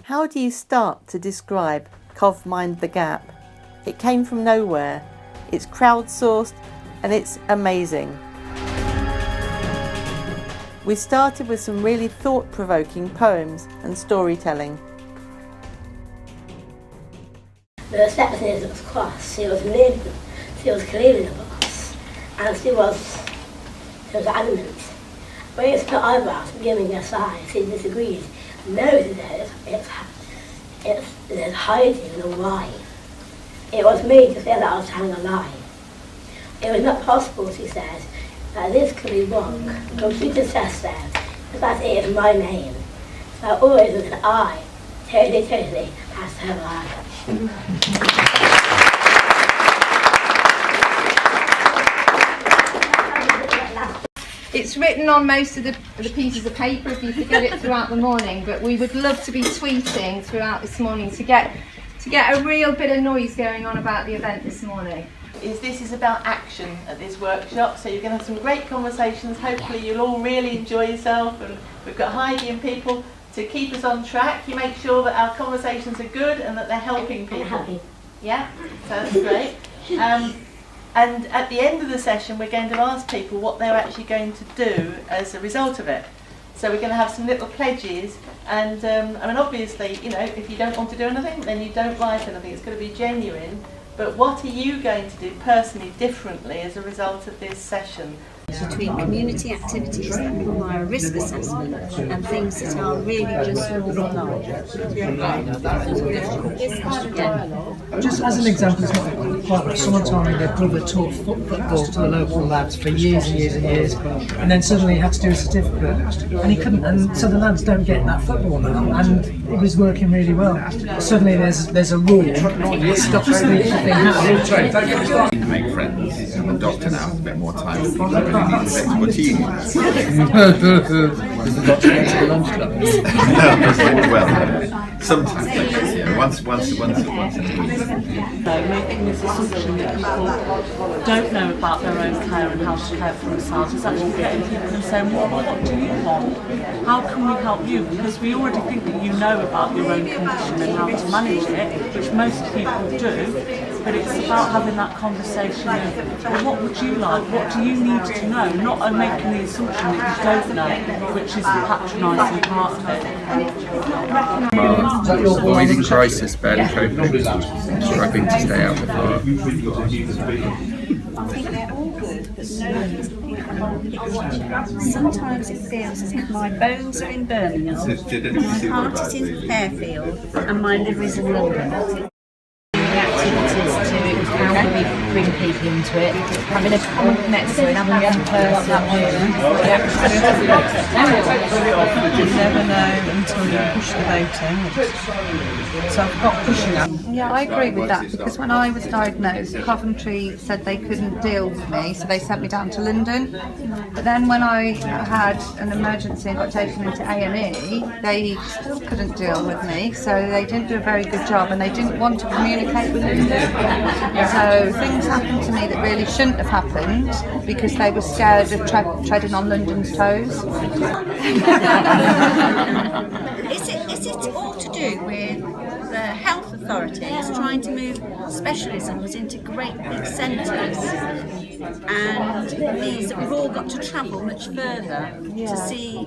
How do you start to describe Cov Mind the Gap? It came from nowhere, it's crowdsourced and it's amazing. We started with some really thought-provoking poems and storytelling. The receptionist was cross, she was clearly the boss, and she was adamant. When it's put eyebrows, giving a sigh, she disagreed. No, she said, it's hiding the why. It was me to feel that I was telling a lie. It was not possible, she said, that this could be wrong. The computer just said that it is my name. So always with an I, totally, has to have an I. It's written on most of the pieces of paper if you forget it throughout the morning, but we would love to be tweeting throughout this morning to get a real bit of noise going on about the event this morning. This is about action at this workshop, so you're going to have some great conversations. Hopefully you'll all really enjoy yourself, and we've got Heidi and people to keep us on track. You make sure that our conversations are good and that they're helping people. Yeah, so that's great. And at the end of the session we're going to ask people what they're actually going to do as a result of it. So we're going to have some little pledges, and I mean, obviously, you know, if you don't want to do anything, then you don't write anything. It's going to be genuine. But what are you going to do personally differently as a result of this session? Between community activities that require a risk assessment and things that are really just normal life. Just as an example, it's not quite like someone told me their brother taught football to the local lads for years and years and years, and then suddenly he had to do a certificate and he couldn't, and so the lads don't get that football now, and it was working really well. Suddenly there's a rule that stops the thing happening. To make friends, I'm a doctor now, a bit more time. What do you need? Does the doctor go to the lunch club? Well, sometimes, yeah, once in a week. Making this assumption that people don't know about their own care and how to care for themselves is actually getting people and saying, well, what do you want? How can we help you? Because we already think that you know about your own condition and how to manage it, which most people do. But it's about having that conversation of, well, what would you like? What do you need to know? Not making the assumption that you don't know, which is the patronising part of it. Avoiding crisis, barely coping, struggling to stay out of the fire. I think they're all good, but sometimes it feels as if my bones are in Birmingham, my heart is in Fairfield, and my liver is in London. Activities to how we bring people into it, having a common connection and having one person. You never know until you push the voting. So I've got pushing up. Yeah, I agree with that, because when I was diagnosed, Coventry said they couldn't deal with me, so they sent me down to London. But then when I had an emergency and got taken into A&E, they still couldn't deal with me, so they didn't do a very good job, and they didn't want to communicate with me. So things happened to me that really shouldn't have happened because they were scared of treading on London's toes. Is it all to do with the health authorities trying to move specialisms into great big centres, and these have all got to travel much further to see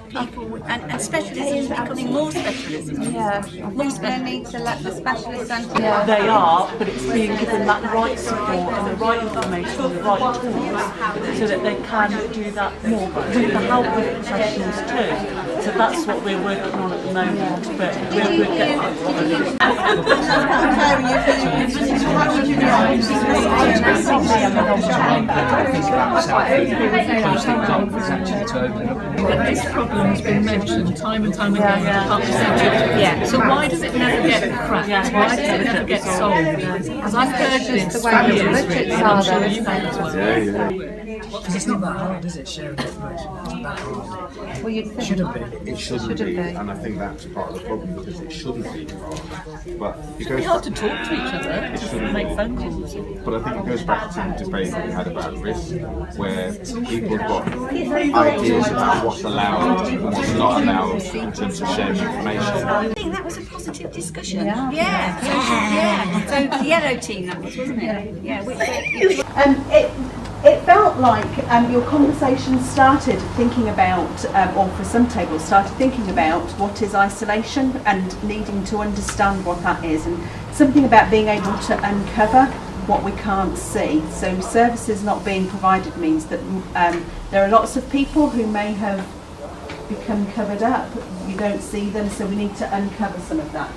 people, and specialisms becoming more specialisms? Yeah, I think they need to let the specialist centre. They are, but it's being given that right support and the right information and the right tools so that they can do that more with the help of professionals too. So that's what we're working on at the moment, but we're getting This problem has been mentioned time and time again. Yeah. So why does it never get cracked? Why does it never get solved? Because I've heard this the for way the years, budgets and are, I'm sure though. you have as well. Because it's not that hard, is it, sharing information? It's not that hard. Well, you'd think. Should have been. it shouldn't be, and I think that's part of the problem because it shouldn't be involved. But it goes hard to talk to each other. It shouldn't Make be. phone calls. But I think it goes back to the debate that we had about risk, where people have got ideas about what's allowed and what's not allowed in terms of sharing information. I think that was a positive discussion. Yeah. So the yellow team, that was, wasn't it? Yeah. It felt like your conversation started thinking about, or for some tables, started thinking about what is isolation and needing to understand what that is, and something about being able to uncover what we can't see. So services not being provided means that there are lots of people who may have become covered up. You don't see them, so we need to uncover some of that.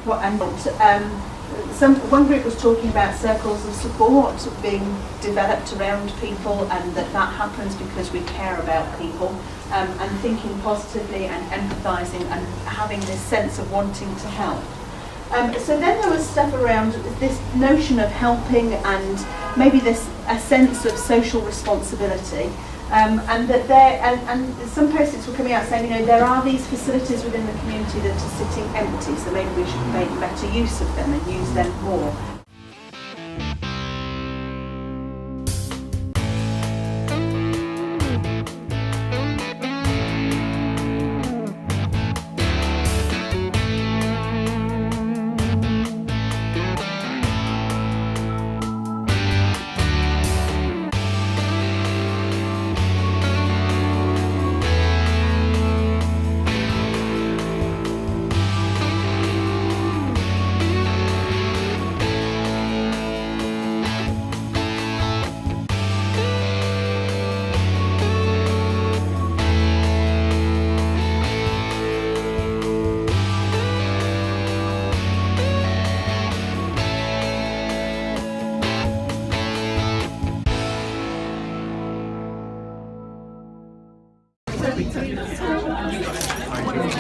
One group was talking about circles of support being developed around people, and that happens because we care about people, and thinking positively and empathising and having this sense of wanting to help. So then there was stuff around this notion of helping and maybe a sense of social responsibility. And that and some post-its were coming out saying, there are these facilities within the community that are sitting empty, so maybe we should make better use of them and use them more.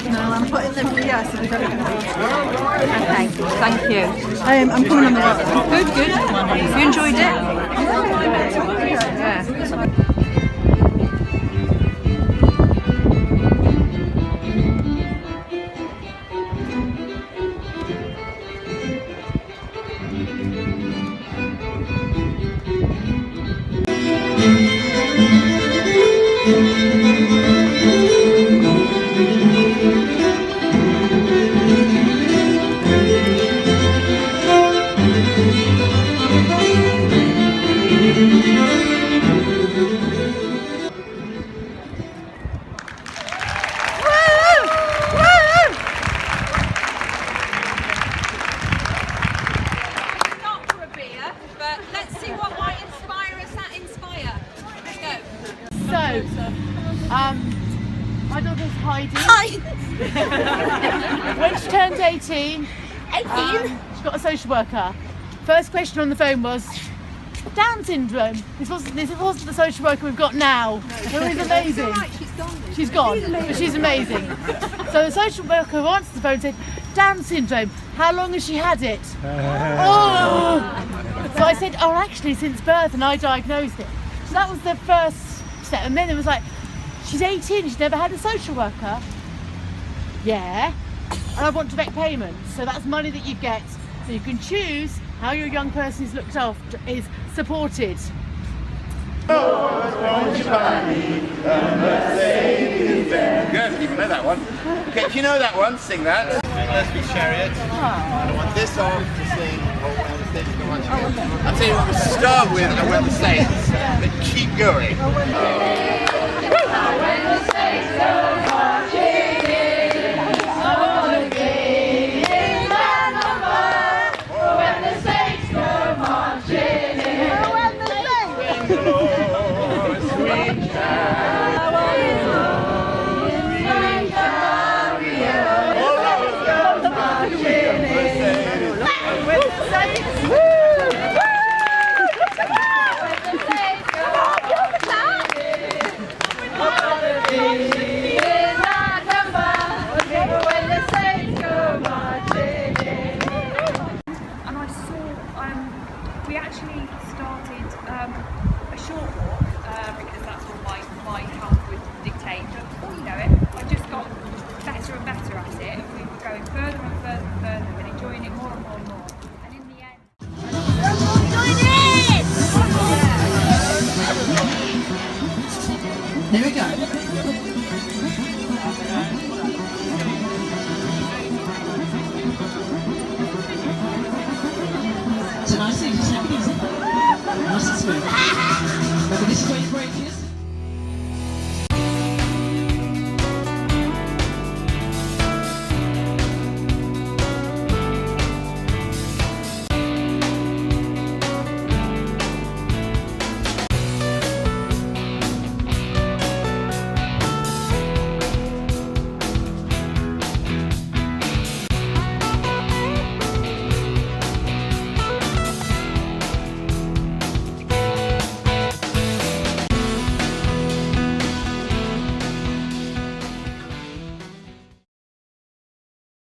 No, I'm putting them here so we don't Okay, thank you. I'm coming on the road. Good. You enjoyed it? Yeah. My daughter's Heidi. When she turned 18, she got a social worker. First question on the phone was, Down syndrome. This wasn't the social worker we've got now. Who is amazing. Right, She's gone, but she's amazing. So the social worker who answered the phone said, Down syndrome, how long has she had it? So I said, actually since birth, and I diagnosed it. So that was the first step. And then it was like, she's 18, she's never had a social worker. Yeah, and I want direct payment. So that's money that you get. So you can choose how your young person is looked after, is supported. Good, you know that one. Okay, if you know that one, sing that. Let's be chariot. I want this off to sing. When the Saints go marching in. I'll tell you what, we'll start with and when the Saints, but keep going. When the Saints go marching in, I wanna be in that number. When the Saints go marching in, when the Saints go sweet child. We actually started a short walk because that's what my health would dictate. But before you know it, I just got Here we go. So nice, easy, snap, easy. Nice and smooth. Okay, this is where you break it.